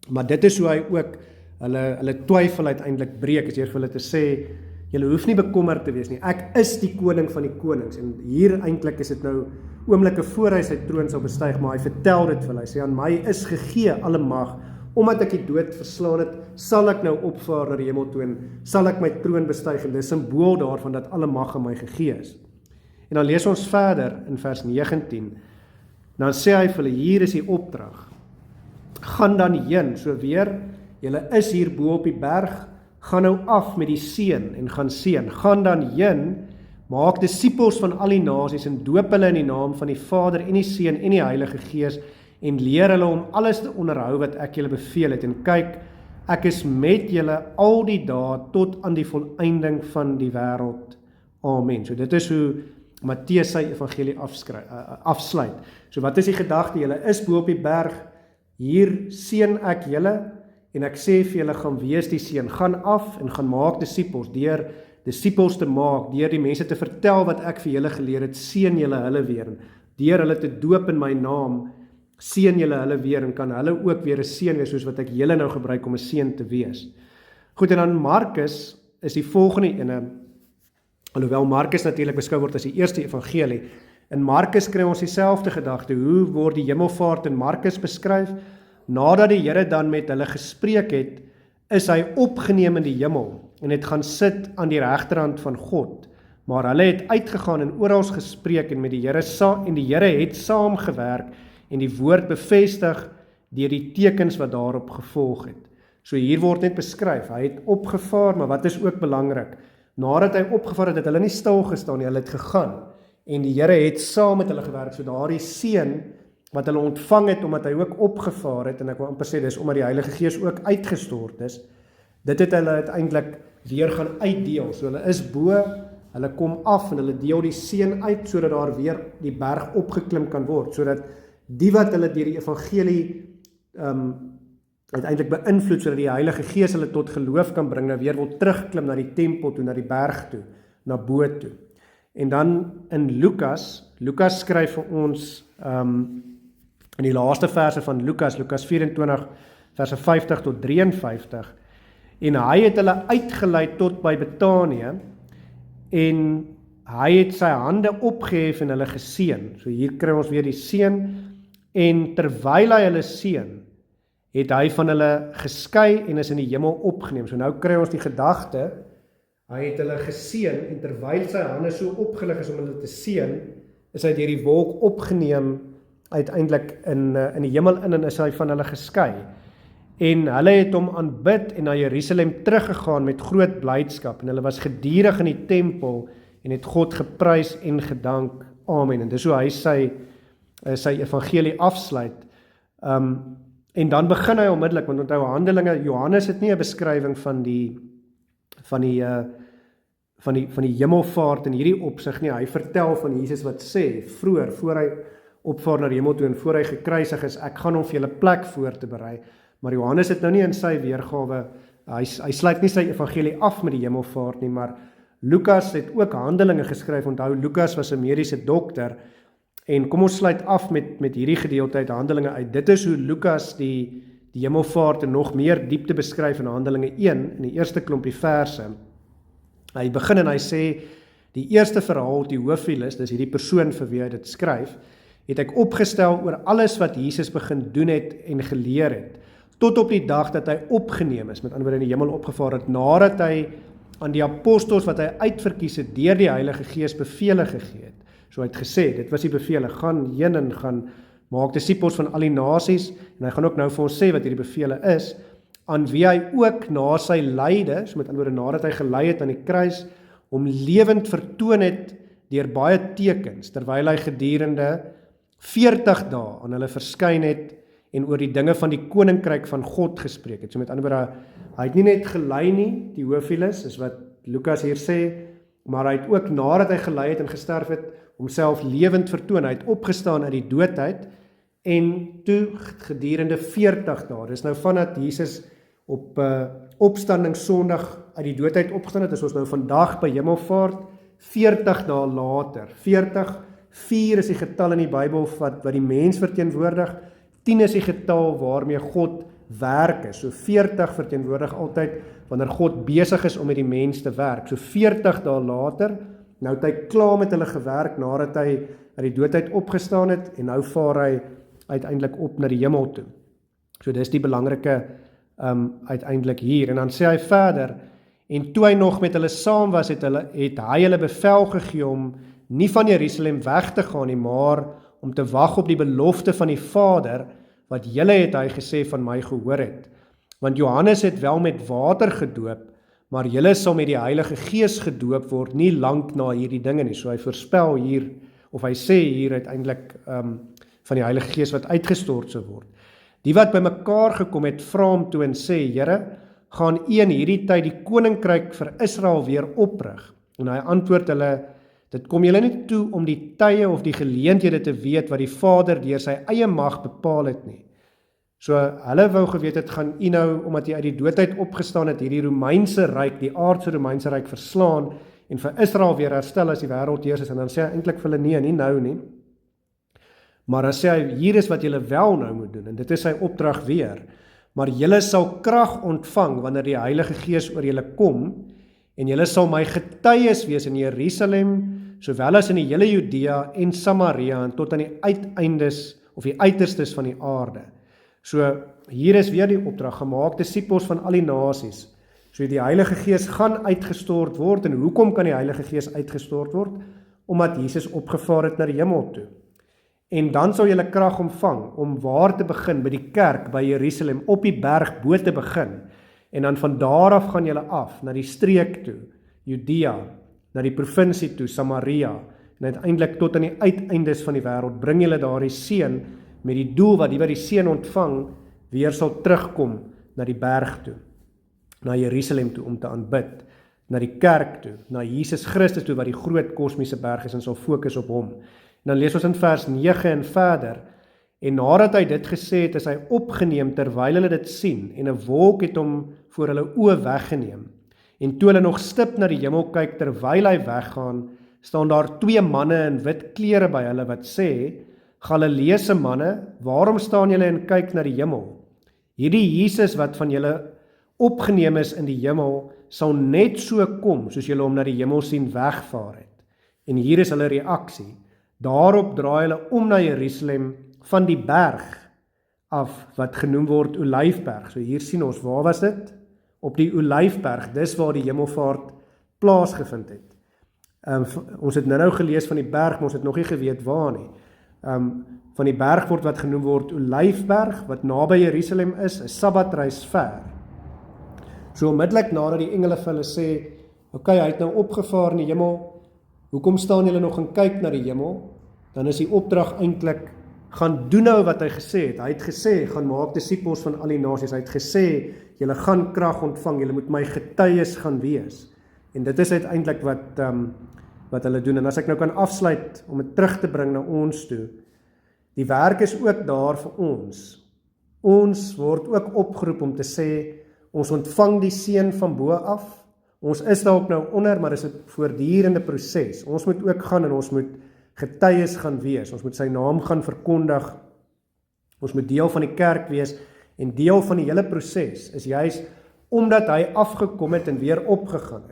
Maar dit is hoe hy ook hulle twyfel uiteindelik breek, is hier vir hulle te sê, julle hoef nie bekommerd te wees nie, ek is die koning van die konings, en hier eintlik is dit nou oomblikke voor hy sy troon sal bestyg, maar hy vertel dit vir hulle, hy sê, aan my is gegee alle mag, omdat ek die dood verslaan het, sal ek nou opvaar na die hemel toe, en sal ek my troon bestyg, en dis 'n simbool daarvan dat alle mag aan my gegee is. En dan lees ons verder in vers 19, dan sê hy vir hulle, hier is die opdrag, gaan dan heen, so weer, julle is hier bo op die berg, gaan nou af met die seën en gaan seën, gaan dan heen, maak disippels van al die nasies en doop hulle in die naam van die Vader en die Seun en die Heilige Gees, en leer hulle om alles te onderhou wat ek julle beveel het, en kyk, ek is met julle al die dae tot aan die volëinding van die wêreld. Amen. So dit is hoe Matteus sy evangelie afsluit. So wat is die gedagte? Julle is bo op die berg, hier seën ek julle, en ek sê vir julle, gaan wees die seën, gaan af en gaan maak disippels, deur disippels te maak, deur die mense te vertel wat ek vir julle geleer het, seën julle hulle weer, deur hulle te doop in my naam, seën julle hulle weer en kan hulle ook weer 'n seën wees soos wat ek julle nou gebruik om 'n seën te wees. Goed, en dan Markus is die volgende ene, alhoewel Markus natuurlik beskou word as die eerste evangelie. In Markus kry ons dieselfde gedagte. Hoe word die hemelvaart in Markus beskryf? Nadat die Here dan met hulle gespreek het, is hy opgeneem in die hemel en het gaan sit aan die regterhand van God. Maar hulle het uitgegaan en oral gespreek en met die Here het saamgewerk en die woord bevestig deur die tekens wat daarop gevolg het. So hier word net beskryf, hy het opgevaar, maar wat is ook belangrik? Nadat hy opgevaar het, het hulle nie stil gestaan nie, hulle het gegaan. En die Here het saam met hulle gewerk, so daardie seën wat hulle ontvang het, omdat hy ook opgevaar het, en ek wil amper sê, dis omdat die Heilige Gees ook uitgestort is, dit het hulle uiteindelik weer gaan uitdeel, so hulle is bo, hulle kom af, en hulle deel die seën uit, sodat daar weer die berg opgeklim kan word, sodat die wat hulle deur die evangelie uiteindelik beïnvloed, sodat die Heilige Gees hulle tot geloof kan bring, nou weer wil terugklim na die tempel toe, na die berg toe, na bo toe. En dan in Lukas skryf vir ons in die laaste verse van Lukas 24 verse 50 tot 53, en hy het hulle uitgelei tot by Betanië, en hy het sy hande opgehef en hulle geseën. So hier kry ons weer die seën, en terwyl hy hulle seën, het hy van hulle geskei en is in die hemel opgeneem. So nou kry ons die gedagte, hy het hulle geseën, en terwyl sy hande so opgelig is om hulle te seën, is hy deur die wolk opgeneem, uiteindelik in die hemel in, en is hy van hulle geskei. En hulle het hom aanbid en na Jerusalem teruggegaan met groot blydskap, en hulle was gedurig in die tempel, en het God geprys en gedank. Amen. En dis hoe hy sy evangelie afsluit. En dan begin hy onmiddellik, want onthou Handelinge, Johannes het nie 'n beskrywing van die hemelvaart in hierdie opsig nie. Hy vertel van Jesus wat sê, vroeër, voor hy opvaar na die hemel toe en voor hy gekruisig is, ek gaan hom vir julle plek voor te berei. Maar Johannes het nou nie in sy weergawe, hy sluit nie sy evangelie af met die hemelvaart nie, maar Lukas het ook Handelinge geskryf. Onthou, Lukas was 'n mediese dokter, en kom ons sluit af met hierdie gedeelte uit Handelinge uit. Dit is hoe Lukas die hemelvaart en nog meer diepte beskryf in Handelinge 1, in die eerste klompie verse. Hy begin en hy sê, die eerste verhaal, Theophilus, dis hierdie persoon vir wie hy dit skryf, het ek opgestel oor alles wat Jesus begin doen het en geleer het, tot op die dag dat hy opgeneem is, met ander woorde in die hemel opgevaar het, nadat hy aan die apostels wat hy uitverkies het, deur die Heilige Gees bevele gegee het. So hy het gesê, dit was die bevele, gaan heen en gaan maak disippels van al die nasies, en hy gaan ook nou vir ons sê wat hierdie bevele is, aan wie hy ook na sy lyde, so met ander woorde nadat hy gelei het aan die kruis, hom lewend vertoon het deur baie tekens, terwyl hy gedurende 40 dae aan hulle verskyn het en oor die dinge van die koninkryk van God gespreek het. So met ander woorde, hy het nie net gelei nie, Theophilus, is wat Lukas hier sê, maar hy het ook nadat hy gelei het en gesterf het, homself lewend vertoon. Hy het opgestaan uit die doodheid, en toe gedurende 40 dae, dis nou vandat Jesus op opstanding Sondag uit die doodheid opgestaan het, is ons nou vandag by hemelvaart, 40 dae later, 4 is die getal in die Bybel wat die mens verteenwoordig, 10 is die getal waarmee God werk is, so 40 verteenwoordig altyd, wanneer God besig is om met die mens te werk, so 40 dae later, nou het hy klaar met hulle gewerk, nadat hy uit die doodheid opgestaan het, en nou vaar hy uiteindelik op na die hemel toe. So dis die belangrike uiteindelik hier, en dan sê hy verder, en toe hy nog met hulle saam was, het hy hulle bevel gegee om nie van Jerusalem weg te gaan nie, maar om te wag op die belofte van die Vader, wat julle het hy gesê van my gehoor het. Want Johannes het wel met water gedoop, maar julle sal met die Heilige Gees gedoop word, nie lank na hierdie dinge nie. So hy voorspel hier, of hy sê hier uiteindelik van die Heilige Gees wat uitgestort sou word. Die wat by mekaar gekom het, vra hom toe en sê, Here, gaan U in hierdie tyd die koninkryk vir Israel weer oprig? En hy antwoord hulle, dit kom julle nie toe om die tye of die geleenthede te weet wat die Vader deur sy eie mag bepaal het nie. So hulle wou geweet het, gaan U nou, omdat U uit die doodheid opgestaan het, hierdie Romeinse ryk, die aardse Romeinse ryk verslaan en vir Israel weer herstel as die wêreld heers is, en dan sê hy eintlik vir hulle nee, nie nou nie. Maar dan sê hy, hier is wat julle wel nou moet doen, en dit is sy opdrag weer. Maar julle sal krag ontvang wanneer die Heilige Gees oor julle kom, en julle sal my getuies wees in Jerusalem, sowel as in die hele Judea en Samaria, en tot aan die uiteindes, of die uiterstes van die aarde. So, hier is weer die opdrag, gemaak disippels van al die nasies. So die Heilige Gees gaan uitgestort word, en hoekom kan die Heilige Gees uitgestort word? Omdat Jesus opgevaar het na die hemel toe. En dan sal julle krag ontvang, om waar te begin, by die kerk, by Jerusalem, op die berg bo te begin, en dan van daar af gaan julle af, na die streek toe, Judea, na die provinsie toe, Samaria, en uiteindelik tot aan die uiteindes van die wêreld, bring julle daar die seën, met die doel wat die wat die seën ontvang, weer sal terugkom na die berg toe, na Jerusalem toe, om te aanbid, na die kerk toe, na Jesus Christus toe, wat die groot kosmiese berg is, en sal fokus op hom. En dan lees ons in vers 9 en verder, en nadat hy dit gesê het, is hy opgeneem terwyl hulle dit sien, en 'n wolk het hom voor hulle oë weggeneem. En toe hulle nog stip na die hemel kyk terwyl hy weggaan, staan daar 2 manne in wit klere by hulle wat sê, Galileese manne, waarom staan julle en kyk na die hemel? Hierdie Jesus wat van julle opgeneem is in die hemel, sal net so kom, soos julle hom na die hemel sien wegvaar het. En hier is hulle reaksie. Daarop draai hulle om na Jerusalem van die berg af, wat genoem word Olyfberg. So hier sien ons, waar was dit? Op die Olyfberg, dis waar die hemelvaart plaasgevind het. Ons het nou gelees van die berg, maar ons het nog nie geweet waar nie. Van die berg wat genoem word Olyfberg, wat naby Jerusalem is, 'n sabbatreis ver. So onmiddellik nadat die engele vir hulle sê, okay, hy het nou opgevaar in die hemel, hoekom staan julle nog en kyk na die hemel? Dan is die opdrag eintlik, gaan doen nou wat hy gesê het. Hy het gesê, gaan maak disippels van al die nasies. Hy het gesê, julle gaan krag ontvang, julle moet my getuies gaan wees. En dit is uiteindelik wat hulle doen. En as ek nou kan afsluit, om dit terug te bring na ons toe, die werk is ook daar vir ons. Ons word ook opgeroep om te sê, ons ontvang die seën van bo af, ons is dalk nou onder, maar dis 'n voortdurende proses. Ons moet ook gaan en ons moet getuies gaan wees, ons moet sy naam gaan verkondig, ons moet deel van die kerk wees, en deel van die hele proses is juis, omdat hy afgekom het en weer opgegaan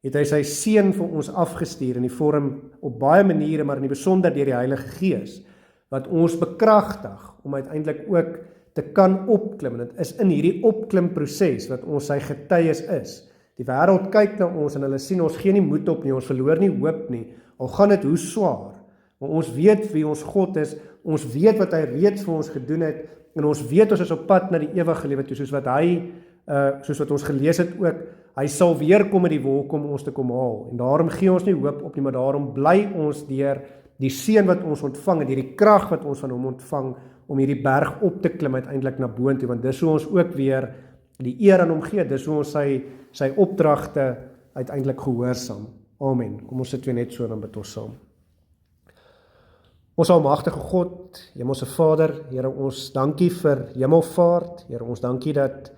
het hy sy seën vir ons afgestuur in die vorm op baie maniere, maar in die besonder deur die Heilige Gees, wat ons bekragtig om uiteindelik ook te kan opklim. En dit is in hierdie opklimproses wat ons sy getuies is. Die wêreld kyk na ons en hulle sien ons gee nie moed op nie, ons verloor nie hoop nie, al gaan dit hoe swaar. Maar ons weet wie ons God is, ons weet wat hy reeds vir ons gedoen het, en ons weet ons is op pad na die ewige lewe toe, soos wat ons gelees het ook, hy sal weer kom met die wolk om ons te kom haal, en daarom gee ons nie hoop op nie, maar daarom bly ons deur die seën wat ons ontvang, en die krag wat ons van hom ontvang, om hierdie berg op te klim uiteindelik na boontoe, want dis hoe ons ook weer die eer aan hom gee, dis hoe ons sy opdragte uiteindelik gehoorsaam. Amen. Kom ons sit weer net so, dan bid ons saam. Ons almagtige God, Hemelse Vader, Here, ons dankie vir hemelvaart. Here, ons dankie dat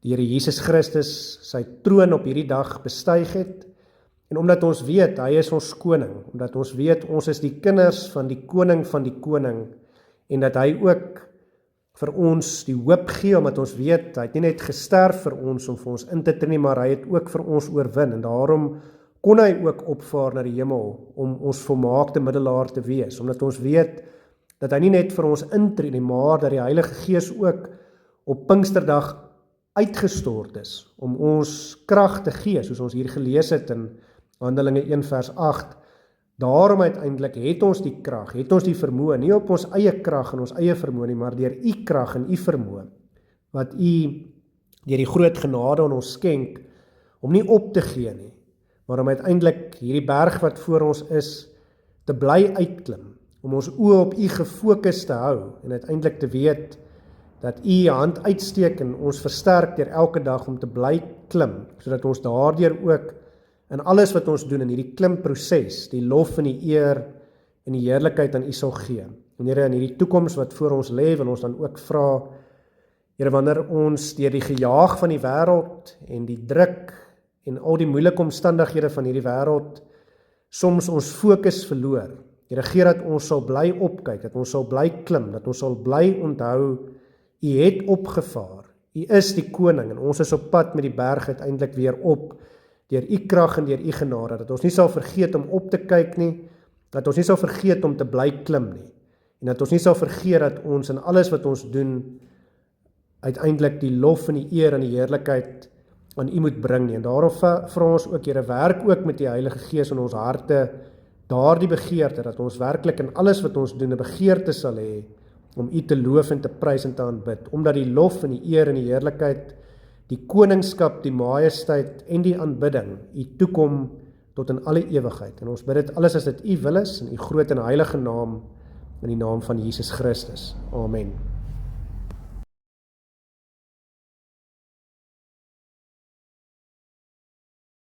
die Here Jesus Christus sy troon op hierdie dag bestyg het, en omdat ons weet, hy is ons koning, omdat ons weet, ons is die kinders van die koning, en dat hy ook vir ons die hoop gee, omdat ons weet, hy het nie net gesterf vir ons om vir ons in te tree, maar hy het ook vir ons oorwin, en daarom kon hy ook opvaar na die hemel, om ons volmaakte middelaar te wees, omdat ons weet, dat hy nie net vir ons intree nie, maar dat die Heilige Gees ook op Pinksterdag uitgestort is, om ons krag te gee, soos ons hier gelees het in Handelinge 1 vers 8, daarom uiteindelik het ons die krag, het ons die vermoë, nie op ons eie krag en ons eie vermoë nie, maar deur u krag en u vermoë, wat u deur die groot genade aan ons skenk, om nie op te gee nie, maar om uiteindelik hierdie berg wat voor ons is, te bly uitklim, om ons oë op u gefokus te hou, en uiteindelik te weet, dat u hand uitsteek en ons versterk deur elke dag om te bly klim, sodat ons daardeur ook in alles wat ons doen in hierdie klimproses, die lof en die eer en die heerlikheid aan u sal gee. En Here, in hierdie toekoms wat voor ons lê, wil ons dan ook vra, Here, wanneer ons deur die gejaag van die wêreld en die druk en al die moeilike omstandighede van hierdie wêreld soms ons fokus verloor, Here, gee dat ons sal bly opkyk, dat ons sal bly klim, dat ons sal bly onthou, U het opgevaar, U is die koning, en ons is op pad met die berg uiteindelik weer op, deur U krag en deur U genade, dat ons nie sal vergeet om op te kyk nie, dat ons nie sal vergeet om te bly klim nie, en dat ons nie sal vergeet dat ons in alles wat ons doen, uiteindelik die lof en die eer en die heerlikheid aan U moet bring nie. En daarom vra ons ook, Here, werk ook met die Heilige Gees in ons harte, daardie begeerte, dat ons werklik in alles wat ons doen, 'n begeerte sal hê, om U te loof en te prys en te aanbid, omdat die lof en die eer en die heerlikheid, die koningskap, die majesteit en die aanbidding U toekom tot in alle ewigheid. En ons bid dit alles as dit U wil is, in U groot en heilige naam, in die naam van Jesus Christus. Amen.